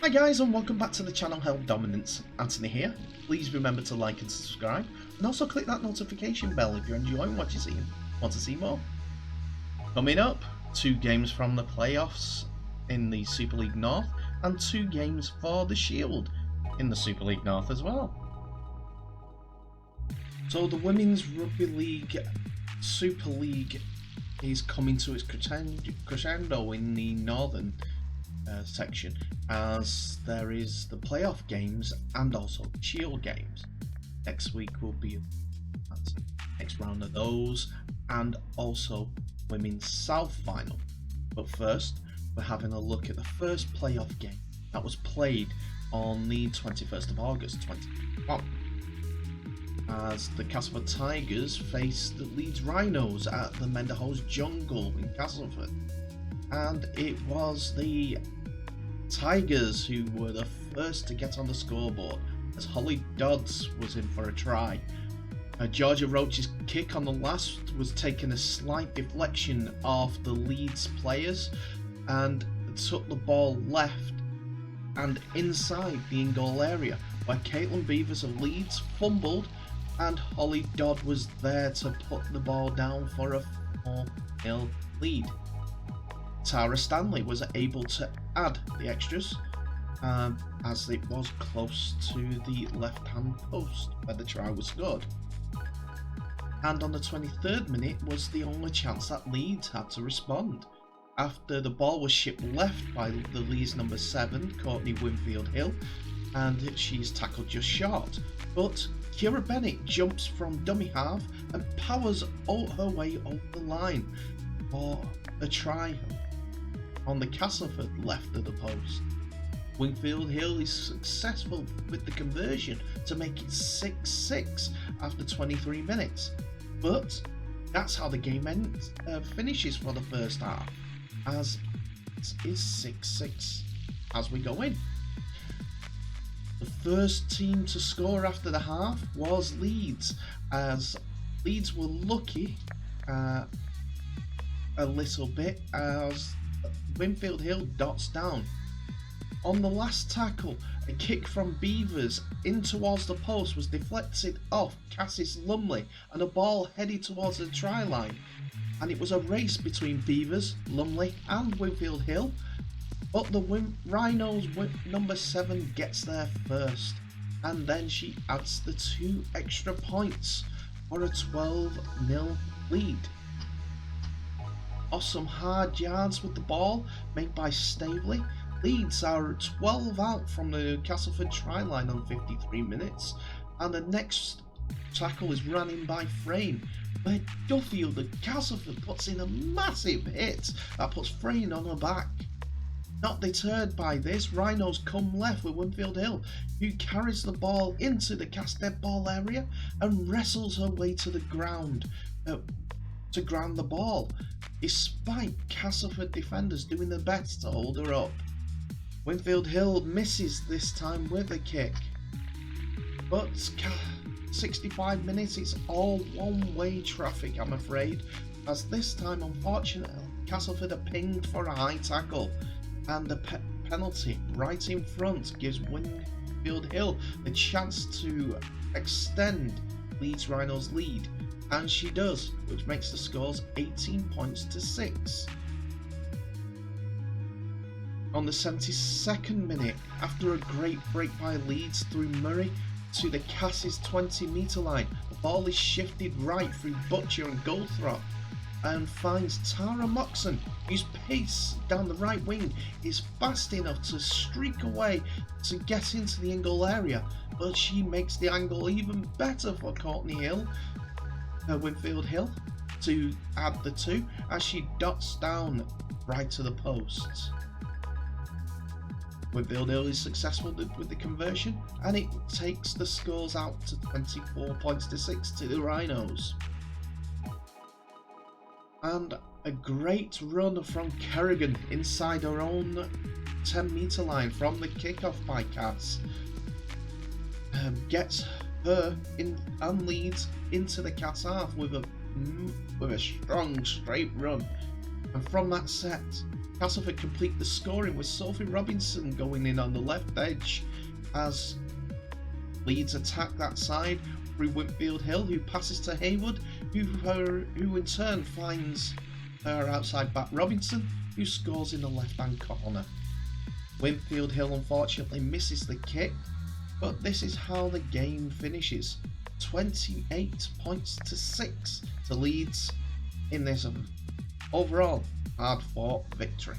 Hi guys, and welcome back to the channel Help Dominance. Anthony here. Please remember to like and subscribe, and also click that notification bell if you're enjoying what you're seeing. Want to see more? Coming up, 2 games from the playoffs in the Super League North, and 2 games for the Shield in the Super League North as well. So the Women's Rugby League Super League is coming to its crescendo in the Northern section, as there is the playoff games and also the Shield games. Next week will be the next round of those, and also Women's South final. But first, we're having a look at the first playoff game that was played on the 21st of August 2021, as the Castleford Tigers faced the Leeds Rhinos at the Menderhose Jungle in Castleford. And it was the Tigers who were the first to get on the scoreboard, as Holly Dodds was in for a try. Georgia Roach's kick on the last was taking a slight deflection off the Leeds players and took the ball left and inside the in-goal area, where Caitlin Beavers of Leeds fumbled and Holly Dodd was there to put the ball down for a 4-0 lead. Tara Stanley was able to add the extras, as it was close to the left-hand post where the try was scored. And on the 23rd minute was the only chance that Leeds had to respond, after the ball was shipped left by the Leeds number 7, Courtney Winfield Hill, and she's tackled just short. But Kira Bennett jumps from dummy half and powers her way over the line for a try on the Castleford left of the post. Winfield Hill is successful with the conversion to make it 6-6 after 23 minutes. But that's how the game finishes for the first half, as it is 6-6 as we go in. The first team to score after the half was Leeds, as Leeds were lucky a little bit, as Winfield Hill dots down. On the last tackle, a kick from Beavers in towards the post was deflected off Cassis Lumley and a ball headed towards the try line, and it was a race between Beavers, Lumley and Winfield Hill, but the Rhinos number 7 gets there first, and then she adds the 2 extra points for a 12-0 lead. Awesome hard yards with the ball made by Stavely. Leeds are 12 out from the Castleford try line on 53 minutes, and the next tackle is run in by Frayne, where Duffield of Castleford puts in a massive hit that puts Frayne on her back. Not deterred by this, Rhinos come left with Winfield Hill, who carries the ball into the cast dead ball area and wrestles her way to the ground to ground the ball, despite Castleford defenders doing their best to hold her up. Winfield Hill misses this time with a kick, but 65 minutes, it's all one-way traffic, I'm afraid, as this time, unfortunately, Castleford are pinged for a high tackle, and the penalty right in front gives Winfield Hill the chance to extend Leeds Rhinos' lead, and she does, which makes the scores 18 points to 6. On the 72nd minute, after a great break by Leeds through Murray to the Cassis 20-metre line, the ball is shifted right through Butcher and Goldthrop and finds Tara Moxon, whose pace down the right wing is fast enough to streak away to get into the in-goal area, but she makes the angle even better for Courtney Hill, Winfield Hill, to add the 2 as she dots down right to the posts. Winfield Hill is successful with the conversion, and it takes the scores out to 24 points to 6 to the Rhinos. And a great run from Kerrigan inside her own 10-metre line from the kickoff by Cass gets her in and leads into the Cass half with a strong straight run, and from that set Castleford complete the scoring with Sophie Robinson going in on the left edge as Leeds attack that side through Winfield Hill, who passes to Haywood, who in turn finds her outside back Robinson, who scores in the left-hand corner. Winfield Hill unfortunately misses the kick, but this is how the game finishes. 28 points to 6 to Leeds in this overall hard-fought victory.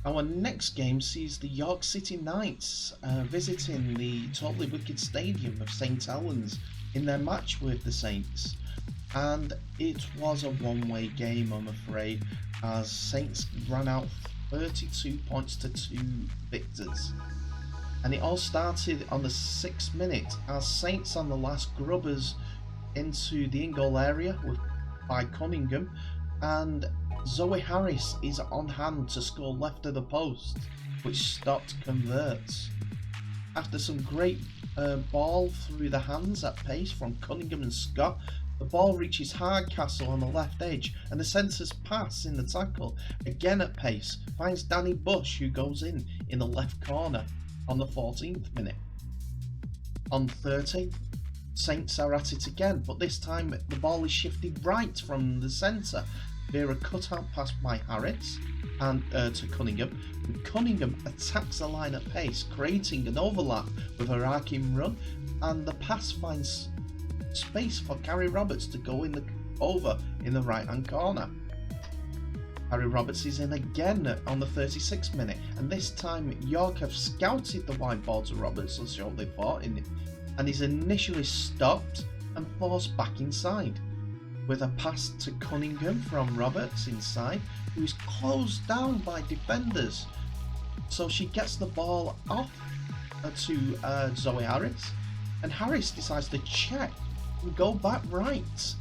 Our next game sees the York City Knights visiting the totally wicked stadium of St Helens in their match with the Saints, and it was a one-way game, I'm afraid, as Saints ran out 32 points to 2 victors. And it all started on the 6th minute as Saints on the last grubbers into the in-goal area by Cunningham, and Zoe Harris is on hand to score left of the post, which stopped converts. After some great ball through the hands at pace from Cunningham and Scott, the ball reaches Hardcastle on the left edge, and the centre's pass in the tackle, again at pace, finds Danny Bush, who goes in the left corner on the 14th minute. On 13th, Saints are at it again, but this time the ball is shifted right from the centre via a cut-out pass by Harris and to Cunningham. And Cunningham attacks the line at pace, creating an overlap with her arcing run, and the pass finds space for Carrie Roberts to go over in the right-hand corner. Carrie Roberts is in again on the 36th minute, and this time York have scouted the wide ball to Roberts, as they thought, and he's initially stopped and forced back inside, with a pass to Cunningham from Roberts inside, who is closed down by defenders. So she gets the ball off to Zoe Harris, and Harris decides to check and go back right,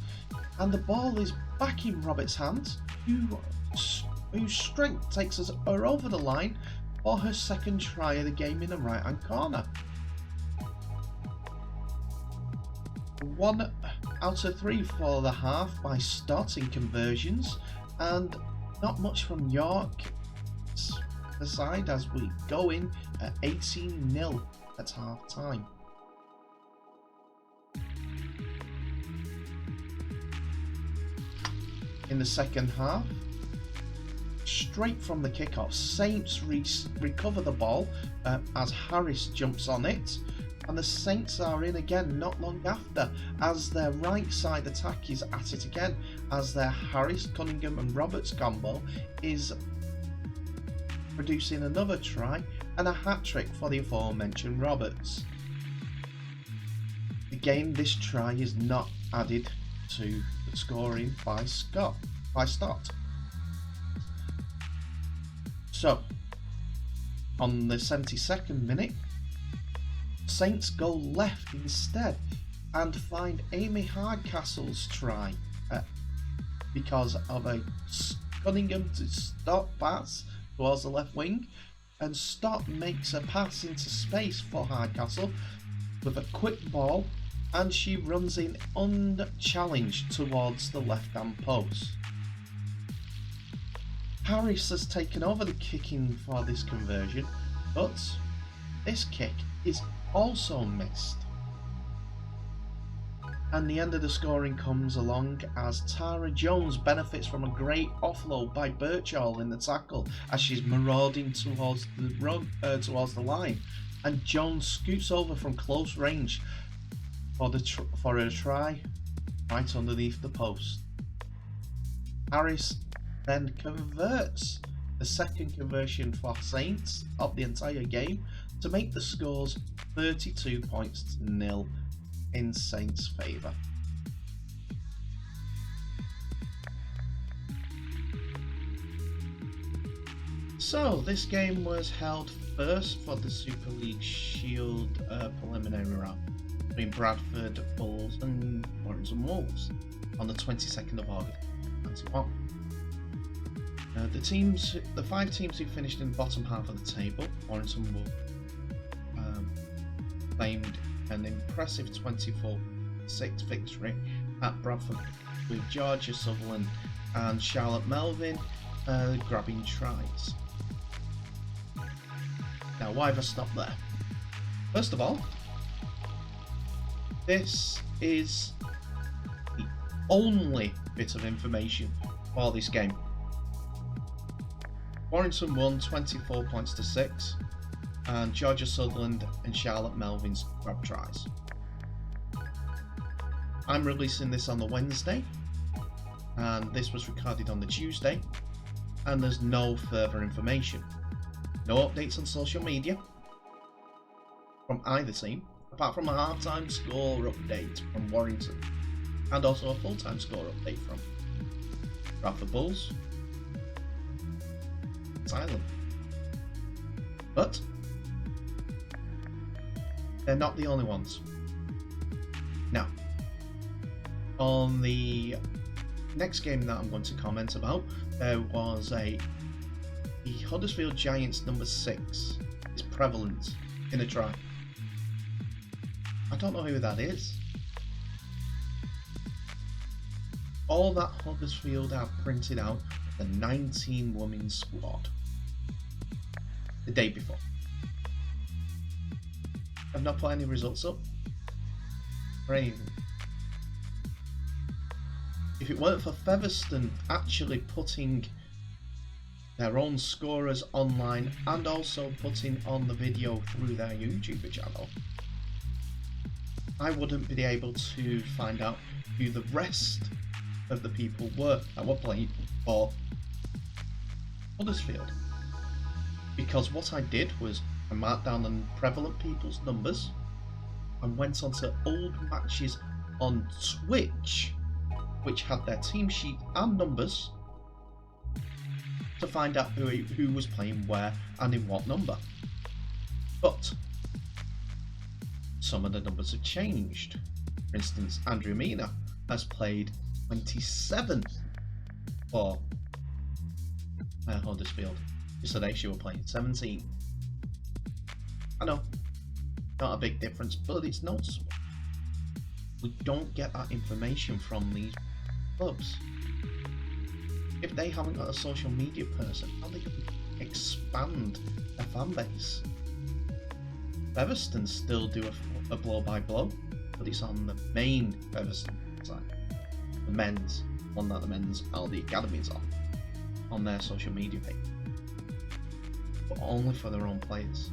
and the ball is back in Roberts' hands, whose strength takes her over the line for her second try of the game in the right hand corner. 1 out of 3 for the half by Stott in conversions, and not much from York the side as we go in at 18-0 at half time. In the second half, straight from the kickoff, Saints recover the ball as Harris jumps on it, and the Saints are in again not long after as their right side attack is at it again, as their Harris, Cunningham and Roberts combo is producing another try and a hat-trick for the aforementioned Roberts. Again, this try is not added to the scoring by Stott. So, on the 72nd minute, Saints go left instead and find Amy Hardcastle's try because of a Cunningham to Stott pass towards the left wing, and Stott makes a pass into space for Hardcastle with a quick ball, and she runs in unchallenged towards the left hand post. Harris has taken over the kicking for this conversion, but this kick is also missed. And the end of the scoring comes along as Tara Jones benefits from a great offload by Birchall in the tackle as she's marauding towards the line, and Jones scoots over from close range for a try right underneath the post. Harris then converts the second conversion for Saints of the entire game to make the scores 32 points to 0 in Saints' favour. So this game was held first for the Super League Shield preliminary round between Bradford Bulls and Warrington Wolves on the 22nd of August 2021. The 5 teams who finished in the bottom half of the table, Warrington Wolves claimed an impressive 24-6 victory at Bradford, with Georgia Sutherland and Charlotte Melvin grabbing tries. Now, why have I stopped there? First of all, this is the only bit of information for this game. Warrington won 24 points to 6, and Georgia Sutherland and Charlotte Melvin's grab tries. I'm releasing this on the Wednesday, and this was recorded on the Tuesday, and there's no further information. No updates on social media from either team, apart from a half-time score update from Warrington, and also a full-time score update from Bradford Bulls. Silent. But they're not the only ones. Now, on the next game that I'm going to comment about, there was the Huddersfield Giants number 6 is prevalent in a try. I don't know who that is. All that Huddersfield have printed out the 19 women's squad the day before. I've not put any results up or anything. If it weren't for Featherston actually putting their own scorers online and also putting on the video through their YouTube channel, I wouldn't be able to find out who the rest of the people were that were playing for Huddersfield. Because what I did was I marked down the prevalent people's numbers and went onto old matches on Twitch, which had their team sheet and numbers, to find out who was playing where and in what number. But some of the numbers have changed. For instance, Andrea Mina has played 27 for Huddersfield. Yesterday she was playing 17. I know, not a big difference, but it's noticeable. We don't get that information from these clubs. If they haven't got a social media person, how they can expand their fan base? Featherston still do a blow by blow, but it's on the main Featherston side, the men's one that the men's or the academies on their social media page, but only for their own players,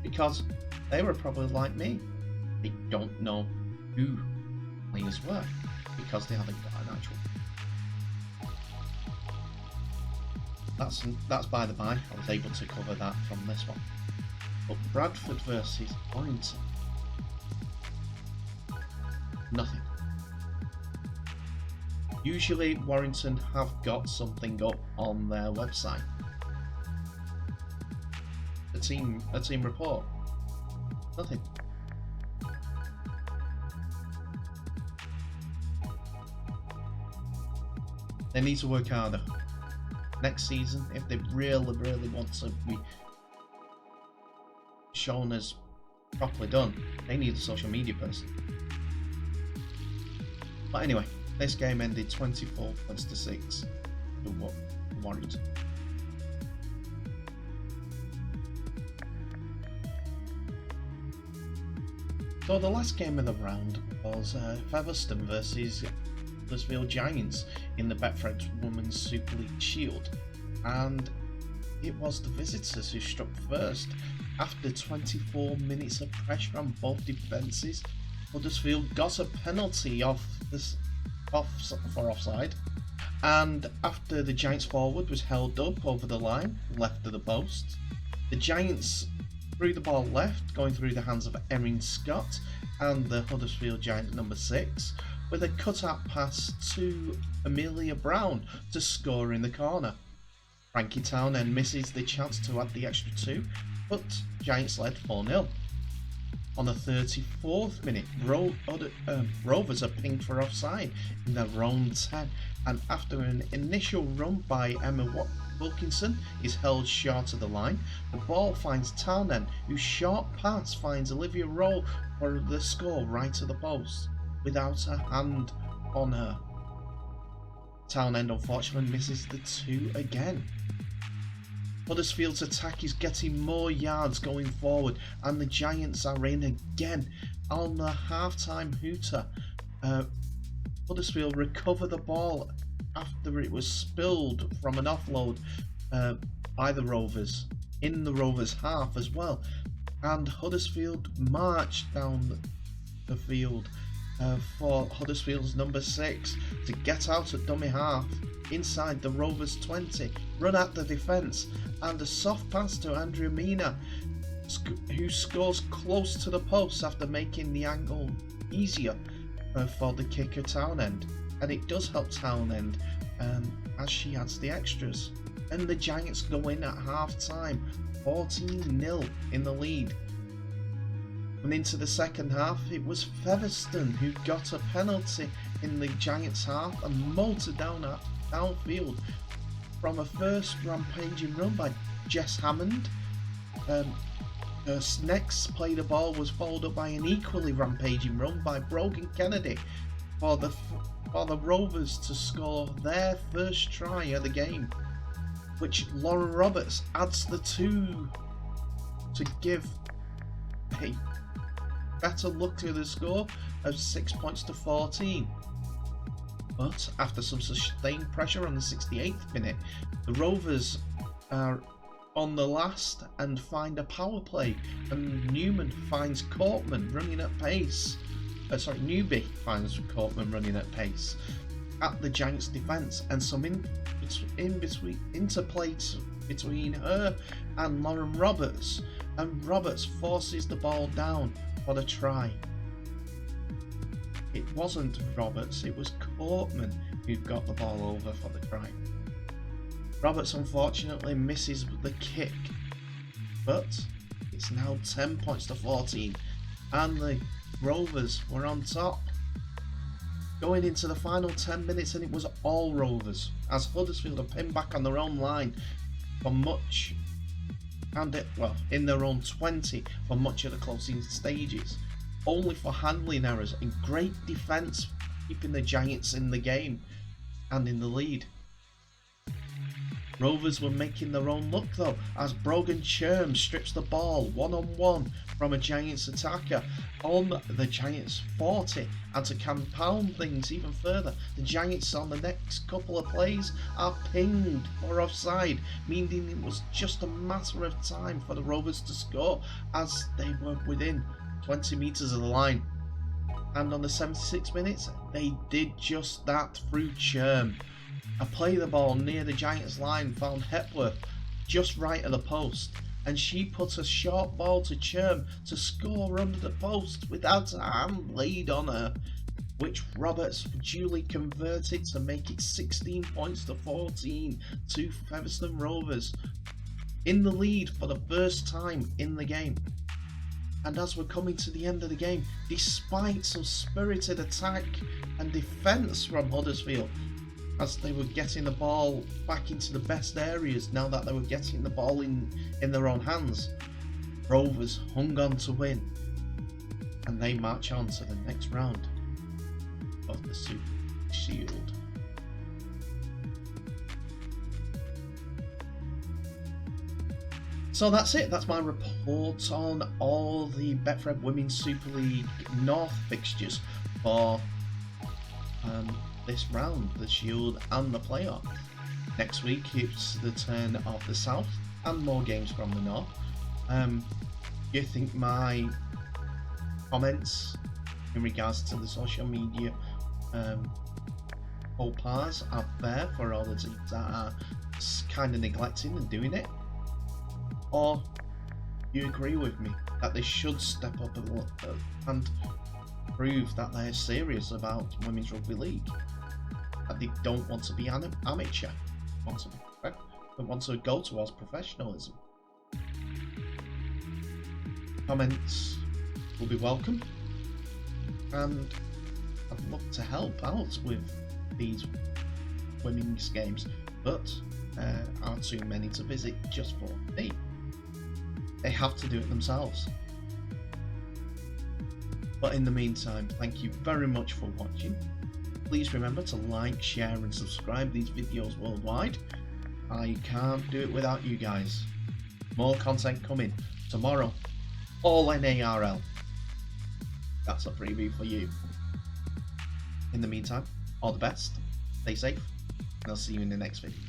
because they were probably like me. They don't know who players were because they haven't got an actual. That's by the by. I was able to cover that from this one. But Bradford versus Warrington, nothing. Usually Warrington have got something up on their website. A team report. Nothing. They need to work harder. Next season, if they really want to be shown as properly done, they need a social media person. But anyway, this game ended 24 points to 6 to Warrington. So the last game of the round was Featherston versus Huddersfield Giants in the Betfred Women's Super League Shield, and it was the visitors who struck first. After 24 minutes of pressure on both defences, Huddersfield got a penalty for offside, and after the Giants forward was held up over the line left of the post, the Giants threw the ball left, going through the hands of Erin Scott and the Huddersfield Giants number 6, with a cut-out pass to Amelia Brown to score in the corner. Frankie Townend misses the chance to add the extra 2, but Giants led 4-0. On the 34th minute, Rovers are pinged for offside in their own 10, and after an initial run by Emma Wilkinson is held short of the line, the ball finds Townend, whose short pass finds Olivia Rowe for the score right to the post, without a hand on her. Townend unfortunately misses the 2 again. Huddersfield's attack is getting more yards going forward, and the Giants are in again. On the half-time hooter, Huddersfield recover the ball after it was spilled from an offload by the Rovers, in the Rovers' half as well. And Huddersfield marched down the field for Huddersfield's number 6 to get out at dummy half inside the Rovers 20, run at the defence, and a soft pass to Andrea Mina, who scores close to the post after making the angle easier for the kicker Townend. And it does help Townend as she adds the extras. And the Giants go in at half time, 14-0 in the lead. And into the second half, it was Featherston who got a penalty in the Giants' half and motored downfield from a first rampaging run by Jess Hammond. Her next play the ball was followed up by an equally rampaging run by Brogan Kennedy for the Rovers to score their first try of the game, which Lauren Roberts adds the 2 to give a better look to the score of 6 points to 14. But after some sustained pressure on the 68th minute, the Rovers are on the last and find a power play, and Newby finds Cortman running at pace at the Giants' defence, and some interplay between her and Lauren Roberts, and Roberts forces the ball down for the try. It wasn't Roberts, it was Cortman who got the ball over for the try. Roberts unfortunately misses the kick, but it's now 10 points to 14, and the Rovers were on top. Going into the final 10 minutes, and it was all Rovers, as Huddersfield are pinned back on their own line for much, in their own 20 for much of the closing stages, only for handling errors and great defence keeping the Giants in the game and in the lead. Rovers were making their own luck though, as Brogan Cherm strips the ball one-on-one from a Giants attacker on the Giants 40, and to compound things even further, the Giants on the next couple of plays are pinged for offside, meaning it was just a matter of time for the Rovers to score as they were within 20 metres of the line. And on the 76 minutes, they did just that through Cherm. A play the ball near the Giants line found Hepworth just right of the post, and she put a short ball to Cherm to score under the post without a hand laid on her, which Roberts duly converted to make it 16 points to 14 to Featherston Rovers, in the lead for the first time in the game. And as we're coming to the end of the game, despite some spirited attack and defence from Huddersfield, as they were getting the ball back into the best areas now that they were getting the ball in their own hands, Rovers hung on to win, and they march on to the next round of the Super Shield. So that's it. That's my report on all the Betfred Women's Super League North fixtures for this round, the Shield and the playoff. Next week it's the turn of the South and more games from the North. Do you think my comments in regards to the social media faux pas are fair for all the teams that are kind of neglecting and doing it? Or do you agree with me that they should step up and prove that they're serious about Women's Rugby League? That they don't want to be amateur, they want to go towards professionalism? Comments will be welcome, and I'd love to help out with these women's games, but there are too many to visit just for me. They have to do it themselves. But in the meantime, thank you very much for watching. Please remember to like, share and subscribe these videos worldwide. I can't do it without you guys. More content coming tomorrow, all NARL. That's a preview for you. In the meantime, all the best, stay safe, and I'll see you in the next video.